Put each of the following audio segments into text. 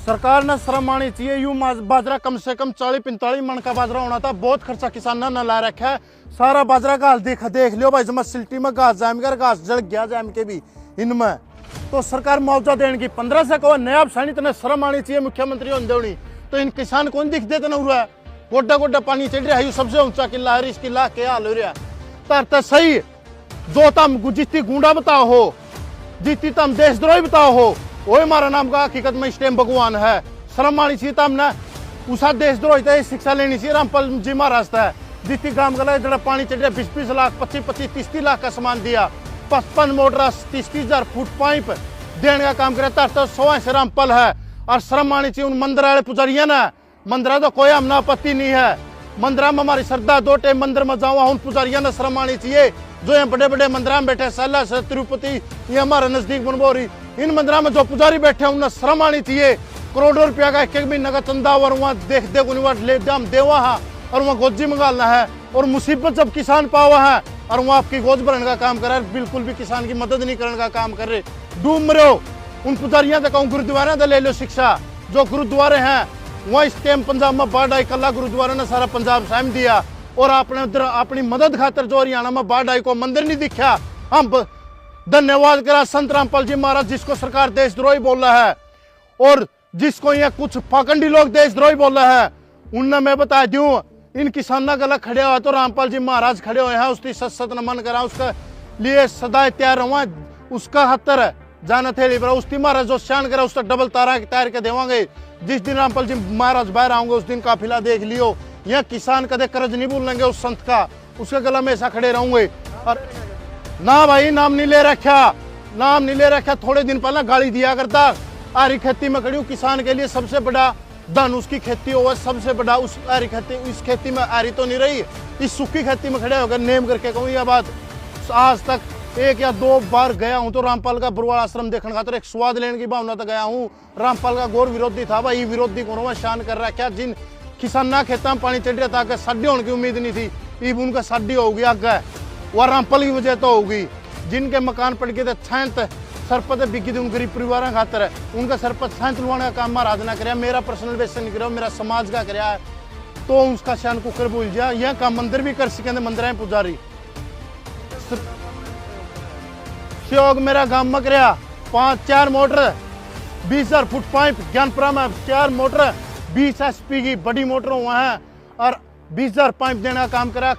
सरकार ने शर्म आनी चाहिए। यूं बाजरा कम से कम 40-45 मन का बाजरा होना था। बहुत खर्चा किसाना ने ला रखा है। सारा बाजरा घास देख लियो भाई, जमा सिल्टी में घास जाम कर घास जड़ गया जाम के भी इनमें। तो सरकार मुआवजा देने की 15 से कहो नया सैनी तो शर्म आनी चाहिए मुख्यमंत्री होनी। तो इन किसान कौन दिख देते न हुआ गोड्डा गोड्डा पानी चढ़ रहा है। सबसे ऊंचा किला है, इस किला के हाल हो रहा तरता सही। जो तम जितनी गुंडा बताओ हो, जितनी तम देशद्रोही बताओ हो, वो हमारा नाम का हकीकत में इस टाइम भगवान है। शर्म आनी चाहिए तम ना उसा देशद्रोही था शिक्षा लेनी चाहिए। रामपाल जी महाराज था जितनी गांव गला जरा पानी चढ़ रहा 20-20 लाख 25-25 30 लाख का सामान दिया। 55 मोटर 30,000 फुट पाइप देने का काम करे तरता 100 से रामपाल है। और शर्म आनी चाहिए उन मंदिर वाले पुजारिया ना। मंदिर तो कोई हमना आपत्ति नहीं है, मंदिर में हमारी श्रद्धा 2 टाइम मंदिर में जाऊँ। उन पुजारिया ने शर्म आनी चाहिए जो यहाँ बड़े बड़े मंदिर में बैठे सैला से तिरुपति ये हमारे नजदीक बनबोरी इन मंदिरों में जो पुजारी बैठे हैं उन्हें शर्म आनी चाहिए। करोड़ों रुपया का एक महीने का चंदा और वहाँ देख ले दाम देवा है और वहाँ गोजी मंगालना है। और मुसीबत जब किसान पावा है और वहाँ आपकी गोज भरने का काम कर रहा है, बिल्कुल भी किसान की मदद नहीं करने का काम कर रहे। डूब रहे हो उन पुजारियों से कहूँ गुरुद्वारे से ले लो शिक्षा। जो गुरुद्वारे हैं वहाँ इस टाइम पंजाब में बाढ़ आई, कला गुरुद्वारे ने सारा पंजाब साम दिया। और आपने उधर अपनी मदद खातर जो हरियाणा में बाढ़ आई को मंदिर नहीं दिखा। हम धन्यवाद करा संत रामपाल जी महाराज जिसको सरकार देशद्रोही बोल रहा है और जिसको ये कुछ पाखंडी लोग देशद्रोही बोल रहा है। उनने मैं बता दूं इन किसानों गला खड़े हुआ तो रामपाल जी महाराज खड़े हुए हैं। उसकी सत नमन करा, उसके लिए सदा तैयार रहा। उसका हत्तर जाना थे उसकी महाराज जो शान करा उसका डबल तारा तैयार के देवांगे। जिस दिन रामपाल जी महाराज बाहर आऊंगे उस दिन काफिला देख लियो। यह किसान कदे कर्ज नहीं भूलेंगे उस संत का, उसके गला में ऐसा खड़े रहूंगे। और ना भाई नाम नहीं ले रखा, नाम नहीं ले रखा। थोड़े दिन पहले गाली दिया करता। आरी खेती में खड़ी हूँ, किसान के लिए सबसे बड़ा धन उसकी खेती हो, सबसे बड़ा उस आरी खेती। इस खेती में आरी तो नहीं रही, इस सूखी खेती में खड़े होकर नेम करके कहूँ यह बात। आज तक 1 या 2 बार गया हूँ तो रामपाल का बुरवाल आश्रम देखने का तो एक स्वाद लेने की भावना तो गया हूँ। रामपाल का गौर विरोधी था भाई, विरोधी को शान कर रहा क्या। जिन किसाना खेता में पानी चढ़ रहा था कि साढ़े होने की उम्मीद नहीं थी, ईब उनका साढ़े होगी आगे। वह रामपाल की वजह तो होगी। जिनके मकान पड़ गए थे छांत सरपत बिकी थी उन गरीब परिवार खातर है, उनका सरपत छांत लुवाने का काम महाराज ने कराया। मेरा पर्सनल बेस नहीं कराया, मेरा समाज का कराया। तो उसका शान कुकर भूल जा। यह काम मंदिर भी कर सके मंदिर में पुजारी सहयोग मेरा गांव में कराया। 5-4 मोटर 20,000 फुट पाइप ज्ञानपुरा में 4 मोटर 20 HP की बड़ी मोटर हुआ है और 20,000 पाइप देने का काम करा।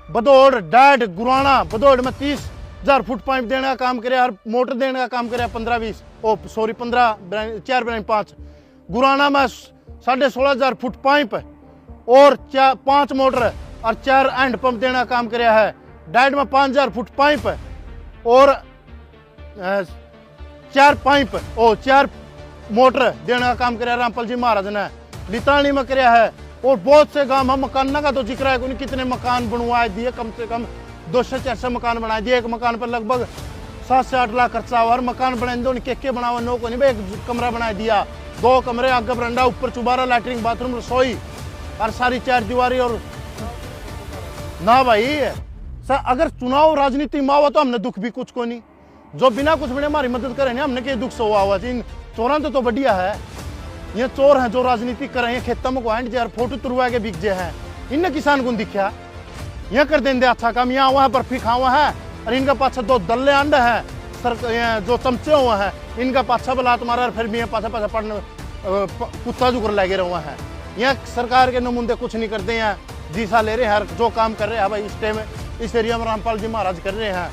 बदौड़ डाड गुराना बदौड़ में 30,000 फुट पाइप देने का काम करे और मोटर देने का काम करे 15-20 15 4-5 गुराना में 16,500 फुट पाइप और 5 मोटर और 4 हैंड पंप देने का काम करे है। डाड में 5,000 फुट पाइप और 4 पाइप और 4 मोटर देने का काम करे रामपाल जी महाराज ने। लितानी में कराया है। और बहुत से गांव में मकान का तो जिक्र है कितने मकान बनवाए दिए, कम से कम 200-400 मकान बना दिए। एक मकान पर लगभग 7 से 8 लाख खर्चा हुआ। और मकान बनाए दो के बनावा नो को नहीं भाई। एक कमरा बना दिया, 2 कमरे आगे बरंडा ऊपर चुबारा लैट्रिन बाथरूम रसोई और सारी 4 दीवारी। और ना भाई सर अगर चुनाव राजनीति में हुआ तो हमने दुख भी कुछ को नहीं। जो बिना कुछ बने हमारी मदद करे नहीं हमने कहीं दुख से हुआ हुआ। इन चोरा तो बढ़िया है, ये चोर हैं जो राजनीति कर रहे हैं खेतों में को यार फोटो तुरवा के बिक जे हैं। इनने किसान को दिखा यह कर देंगे अच्छा काम। यहाँ हुआ है बर्फी खा हुआ है और इनका पाछा 2 दल्ले अंडे हैं सर जो चमचे हुए हैं इनका पाछा बला तुम्हारा और फिर भी पाछा पाछा पढ़ने कुत्ता जुकर लगे हुआ है। यहाँ सरकार के नुमाइंदे कुछ नहीं करते हैं, जीसा ले रहे हैं। जो काम कर रहे हैं भाई इस टाइम इस एरिया में रामपाल जी महाराज कर रहे हैं।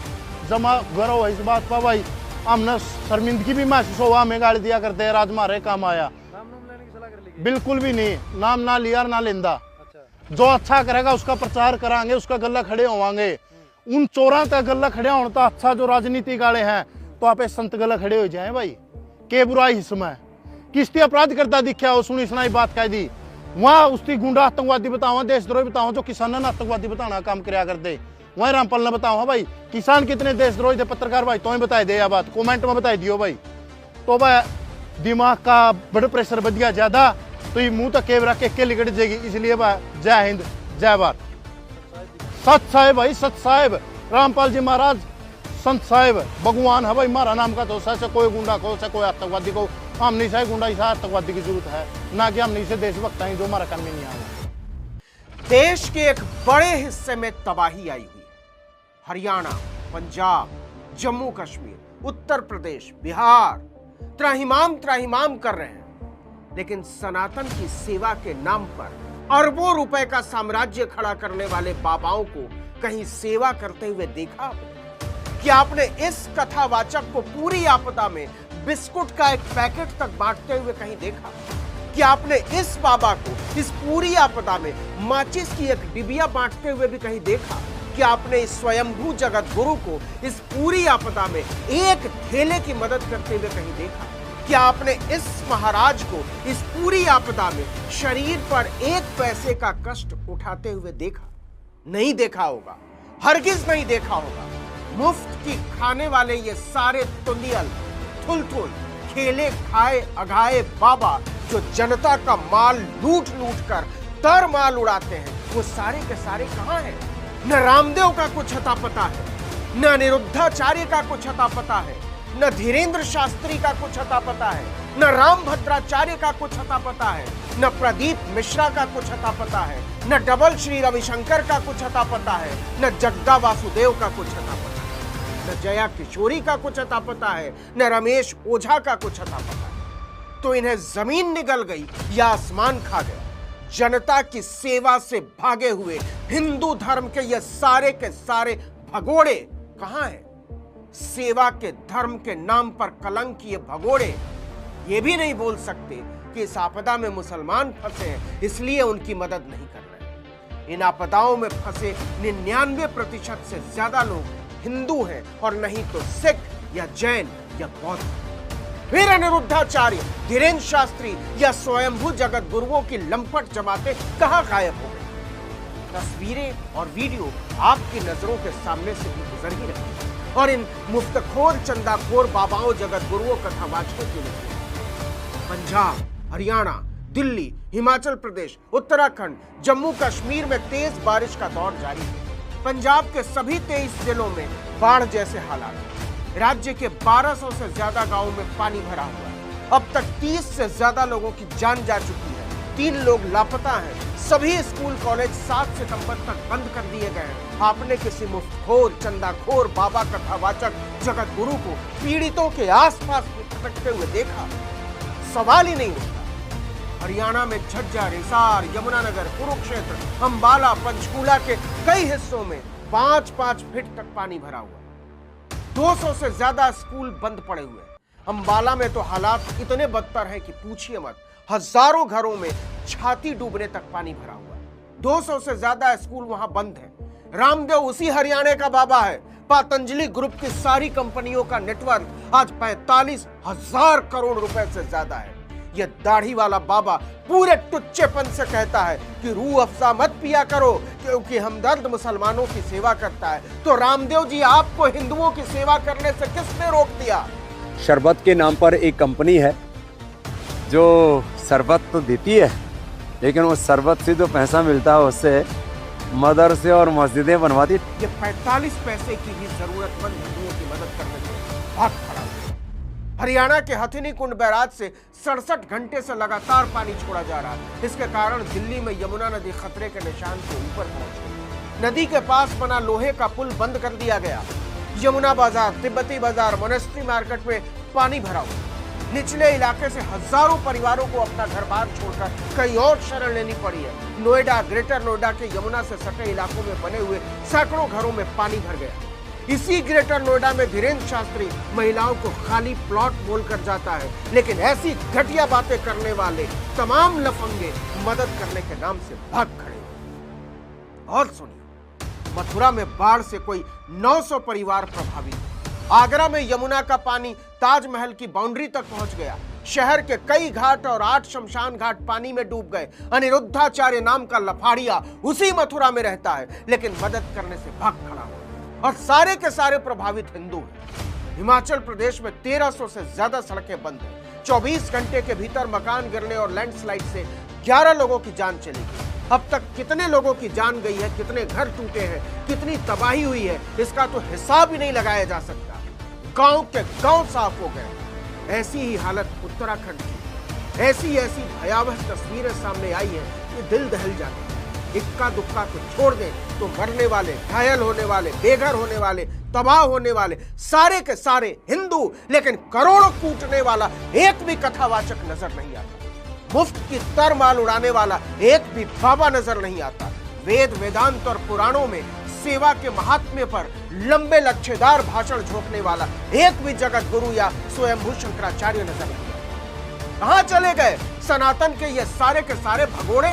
जमा गर्व है इस बात पर भाई। हमने शर्मिंदगी भी महसूस हुआ, हमें गाड़ी दिया करते हैं राज मारे काम आया। बिल्कुल भी नहीं, नाम ना लिया ना लेंदा। अच्छा। जो अच्छा करेगा उसका प्रचार करांगे, उसका गला खड़े होवांगे। उन चोरों का गला खड़े होना तो अच्छा जो राजनीति गाले हैं तो आप संत गला खड़े हो जाए भाई। के बुराई इसमें किसती अपराध करता दिखा हो सुनी सुनाई बात कह दी। वहां उसकी गुंडा आतंकवादी बताओ, देशद्रोही बताओ, जो किसानों ने आतंकवादी बताना काम कराया करते। वहीं रामपाल ने बताओ हाँ भाई किसान कितने देशद्रोही थे। पत्रकार भाई तो बताए दे या बात कमेंट में बताई दियो भाई। तो भाई दिमाग का ब्लड प्रेशर बढ़ गया ज्यादा तो ये मुंह तक केवरा के लिकट जाएगी। इसलिए भाई जय हिंद जय भारत। सत साहेब भाई सत साहेब रामपाल जी महाराज संत साहेब भगवान है भाई। हमारा नाम का तो सच कोई गुंडा को कोई आतंकवादी को हमने से गुंडा सा आतंकवादी की जरूरत है, ना कि हमने से देशभक्त हैं जो हमारा काम में नहीं आया। देश के एक बड़े हिस्से में तबाही आई हुई है। हरियाणा, पंजाब, जम्मू कश्मीर, उत्तर प्रदेश, बिहार त्राहिमाम कर रहे हैं, लेकिन सनातन की सेवा के नाम पर अरबों रुपए का साम्राज्य खड़ा करने वाले बाबाओं को कहीं सेवा करते हुए देखा? क्या आपने इस कथावाचक को पूरी आपदा में बिस्कुट का एक पैकेट तक बांटते हुए कहीं देखा? क्या आपने इस बाबा को इस पूरी आपदा में माचिस की एक डिबिया बांटते हुए भी कहीं देखा? क्या आपने इस स्वयंभू जगत गुरु को इस पूरी आपदा में एक थैले की मदद करते हुए कहीं देखा? क्या आपने इस महाराज को इस पूरी आपदा में शरीर पर एक पैसे का कष्ट उठाते हुए देखा? नहीं देखा होगा, हरगिज नहीं देखा होगा। मुफ्त की खाने वाले ये सारे तुंदियल, थुलथुल, खेले खाए अघाए बाबा जो जनता का माल लूट लूट कर तर माल उड़ाते हैं, वो सारे के सारे कहां हैं? न रामदेव का कुछ अता पता है, न अनिरुद्धाचार्य का कुछ अता पता है, न धीरेन्द्र शास्त्री का कुछ अता पता है, न रामभद्राचार्य का कुछ अता पता है, न प्रदीप मिश्रा का कुछ अता पता है, न डबल श्री रविशंकर का कुछ अता पता है, न जग्गा वासुदेव का कुछ अता पता है, न जया किशोरी का कुछ अता पता है, न रमेश ओझा का कुछ अता पता है। तो इन्हें जमीन निगल गई या आसमान खा गया। जनता की सेवा से भागे हुए हिंदू धर्म के ये सारे के सारे भगोड़े कहां हैं? सेवा के धर्म के नाम पर कलंक ये भगोड़े ये भी नहीं बोल सकते कि इस आपदा में मुसलमान फंसे हैं इसलिए उनकी मदद नहीं कर रहे। इन आपदाओं में फंसे 99% से ज्यादा लोग हिंदू हैं और नहीं तो सिख या जैन या बौद्ध। फिर अनिरुद्धाचार्य, धीरेन्द्र शास्त्री या स्वयंभू जगत गुरुओं की लंपट जमातें कहां गायब हो गई? तस्वीरें और वीडियो आपकी नजरों के सामने से भी गुजर ही रही और इन मुफ्तखोर चंदाखोर बाबाओं जगत गुरुओं कथावाचकों की वजह पंजाब, हरियाणा, दिल्ली, हिमाचल प्रदेश, उत्तराखंड, जम्मू कश्मीर में तेज बारिश का दौर जारी है। पंजाब के सभी 23 जिलों में बाढ़ जैसे हालात। राज्य के 1200 से ज्यादा गांवों में पानी भरा हुआ है। अब तक 30 से ज्यादा लोगों की जान जा चुकी है। 3 लोग लापता हैं। सभी स्कूल कॉलेज 7 सितंबर तक बंद कर दिए गए हैं। आपने किसी मुफ्तखोर चंदाखोर बाबा कथावाचक जगत गुरु को पीड़ितों के आसपास भटकते हुए देखा? सवाल ही नहीं उठता। हरियाणा में झज्जर, हिसार, यमुनानगर, कुरुक्षेत्र, अंबाला, पंचकूला के कई हिस्सों में 5-5 फीट तक पानी भरा हुआ। 200 से ज्यादा स्कूल बंद पड़े हुए। अंबाला में तो हालात इतने बदतर हैं कि पूछिए मत। हजारों घरों में छाती डूबने तक पानी भरा हुआ। 200 से ज्यादा स्कूल वहां बंद है। रामदेव उसी हरियाणा का बाबा है। पतंजलि ग्रुप की सारी कंपनियों का नेटवर्क आज 45,000 करोड़ रुपए से ज्यादा है। यह दाढ़ी वाला बाबा पूरे टुच्चेपन से कहता है कि रूह अफ़ज़ा मत पिया करो क्योंकि हमदर्द मुसलमानों की सेवा करता है। तो रामदेव जी, आपको हिंदुओं की सेवा करने से किसने रोक दिया? शरबत के नाम पर एक कंपनी है जो शरबत तो देती है, लेकिन उस शरबत से जो पैसा मिलता है उससे मदरसे और मस्जिदें बनवाती। ये 45 पैसे की भी जरूरतमंद हिंदुओं की मदद करने से भाग खड़ा हुआ। हरियाणा के हथिनी कुंड बैराज से 67 घंटे से लगातार पानी छोड़ा जा रहा है। इसके कारण दिल्ली में यमुना नदी खतरे के निशान से ऊपर पहुंच गई। नदी के पास बना लोहे का पुल बंद कर दिया गया। यमुना बाजार, तिब्बती बाजार, मोनेस्ट्री मार्केट में पानी भरा हुआ। निचले इलाके से हजारों परिवारों को अपना घर बार छोड़कर कहीं और शरण लेनी पड़ी है। नोएडा, ग्रेटर नोएडा के यमुना से सटे इलाकों में बने हुए सैकड़ों घरों में पानी भर गया। इसी ग्रेटर नोएडा में धीरेन्द्र शास्त्री महिलाओं को खाली प्लॉट बोलकर जाता है, लेकिन ऐसी घटिया बातें करने वाले तमाम लफंगे मदद करने के नाम से भाग खड़े। और सुनिए, मथुरा में बाढ़ से कोई 900 परिवार प्रभावित। आगरा में यमुना का पानी ताजमहल की बाउंड्री तक पहुंच गया। शहर के कई घाट और 8 शमशान घाट पानी में डूब गए। अनिरुद्धाचार्य नाम का लफाड़िया उसी मथुरा में रहता है, लेकिन मदद करने से भाग खड़ा हुआ। और सारे के सारे प्रभावित हिंदू हैं। हिमाचल प्रदेश में 1300 से ज्यादा सड़कें बंद हैं। 24 घंटे के भीतर मकान गिरने और लैंडस्लाइड से 11 लोगों की जान चली गई। अब तक कितने लोगों की जान गई है, कितने घर टूटे हैं, कितनी तबाही हुई है, इसका तो हिसाब ही नहीं लगाया जा सकता। गांव के गांव साफ हो गए। ऐसी ही हालत उत्तराखंड की। ऐसी ऐसी भयावह तस्वीरें सामने आई हैं कि दिल दहल जाता है। इक्का दुक्का को छोड़ दें तो मरने वाले, घायल होने वाले, बेघर होने वाले, तबाह होने वाले सारे के सारे हिंदू, लेकिन करोड़ों कूटने वाला एक भी कथावाचक नजर नहीं आता। मुफ्त की तरमाल उड़ाने वाला एक भी बाबा नजर नहीं आता। वेद वेदांत और पुराणों में सेवा के महात्म्य पर लंबे लच्छेदार भाषण झोंकने वाला एक भी जगत गुरु या स्वयंभू शंकराचार्य नजर नहीं आता। कहां चले गए सनातन के ये सारे के सारे भगोड़े?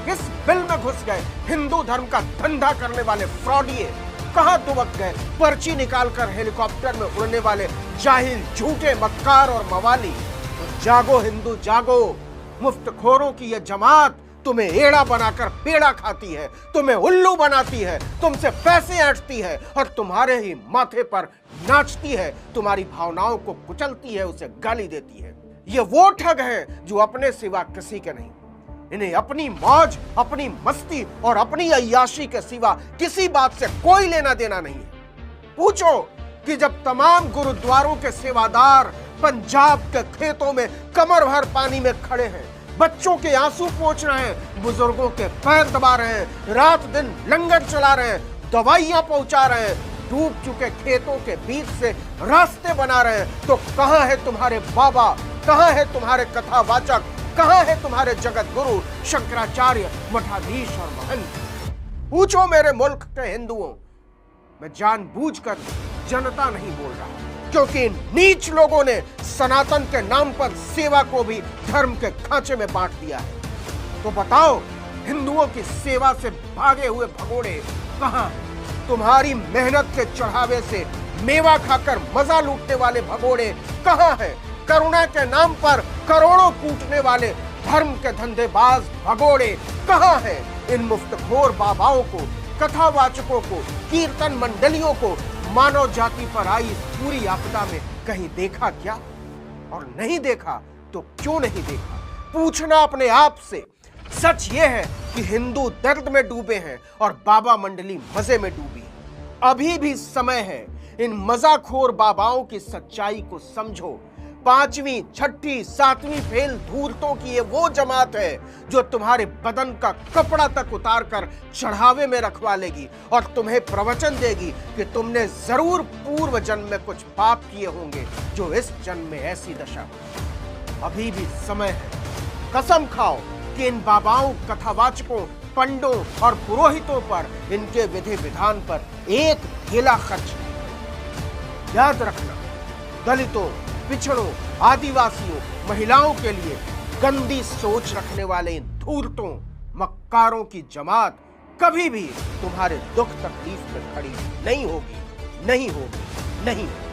किस बिल में घुस गए हिंदू धर्म का धंधा करने वाले फ्रॉडिये? कहां दुबक गए पर्ची निकालकर हेलीकॉप्टर में उड़ने वाले जाहिल, झूठे, मक्कार और मवाली? तो जागो हिंदू जागो। मुफ्तखोरों की यह जमात तुम्हें एड़ा बनाकर पेड़ा खाती है, तुम्हें उल्लू बनाती है, तुमसे पैसे ऐंठती है और तुम्हारे ही माथे पर नाचती है, तुम्हारी भावनाओं को कुचलती है, उसे गाली देती है। ये वो ठग हैं जो अपने सिवा किसी के नहीं। इन्हें अपनी मौज, अपनी मस्ती और अपनी अय्याशी के सिवा किसी बात से कोई लेना देना नहीं है। पूछो कि जब तमाम गुरुद्वारों के सेवादार पंजाब के खेतों में कमर भर पानी में खड़े हैं, बच्चों के आंसू पोंछ रहे हैं, बुजुर्गों के पैर दबा रहे हैं, रात दिन लंगर चला रहे हैं, दवाइयां पहुंचा रहे हैं, डूब चुके खेतों के बीच से रास्ते बना रहे हैं, तो कहां है तुम्हारे बाबा? कहां है तुम्हारे कथावाचक? कहां है तुम्हारे जगत गुरु शंकराचार्य, मठाधीश और महंत? पूछो मेरे मुल्क के हिंदुओं। मैं जानबूझकर जनता नहीं बोल रहा, क्योंकि नीच लोगों ने सनातन के नाम पर सेवा को भी धर्म के खांचे में बांट दिया है। तो बताओ, हिंदुओं की सेवा से भागे हुए भगोड़े कहां? तुम्हारी मेहनत के चढ़ावे से मेवा खाकर मजा लूटने वाले भगोड़े कहां हैं? करुणा के नाम पर करोड़ों कूटने वाले धर्म के धंधेबाज भगोड़े कहां हैं? इन मुफ्तखोर बाबाओं को, कथावाचकों को, कीर्तन मंडलियों को मानव जाति पर आई इस पूरी आपदा में कहीं देखा क्या? और नहीं देखा तो क्यों नहीं देखा? पूछना अपने आप से। सच यह है कि हिंदू दर्द में डूबे हैं और बाबा मंडली मजे में डूबी है। अभी भी समय है इन मजाखोर बाबाओं की सच्चाई को समझो। 5वीं, 6ठी, 7वीं फेल धूर्तों की ये वो जमात है जो तुम्हारे बदन का कपड़ा तक उतार कर चढ़ावे में रखवा लेगी और तुम्हें प्रवचन देगी कि तुमने जरूर पूर्व जन्म में कुछ पाप किए होंगे जो इस जन्म में ऐसी दशा हो। अभी भी समय है। कसम खाओ कि इन बाबाओं, कथावाचकों, पंडों और पुरोहितों पर, इनके विधि विधान पर एक ढेला खर्च नहीं। याद रखना, दलितों, पिछड़ों, आदिवासियों, महिलाओं के लिए गंदी सोच रखने वाले इन धूर्तों, मक्कारों की जमात कभी भी तुम्हारे दुख तकलीफ में खड़ी नहीं होगी, नहीं होगी, नहीं होगी।